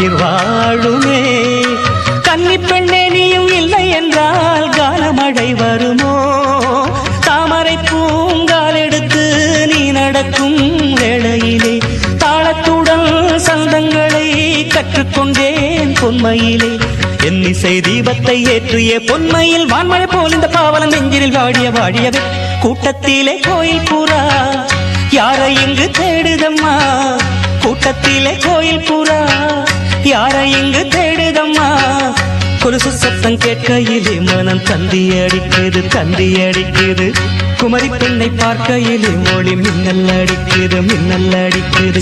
உயிர் வாழுமே. கன்னி பெண்ணே நீயும் இல்லை என்றால் காலமழை வருமோ? தாமரை பூங்கால் எடுத்து நீ நடக்கும் வேளையிலே தாளத்துடன் சந்தங்களை கற்றுக்கொண்டேன் பொன்மையிலே. என் இசை தீபத்தை ஏற்றிய பொன்மையில் வான்மழை போல் இந்த பாவலம் நெஞ்சில் வாடிய வாடியவே. கூட்டத்திலே கோயில் புறா யாரை இங்கு தேடுதம்மா? கூட்டத்திலே கோயில் புறா யாரை இங்கு தேடுதம்மா? கொலுசு சத்தம் கேட்கையிலே மனம் தந்தி அடிக்குது தந்தி அடிக்குது. குமரி பெண்ணை பார்க்கையிலே மொழி மின்னல் அடிக்குது மின்னல் அடிக்குது.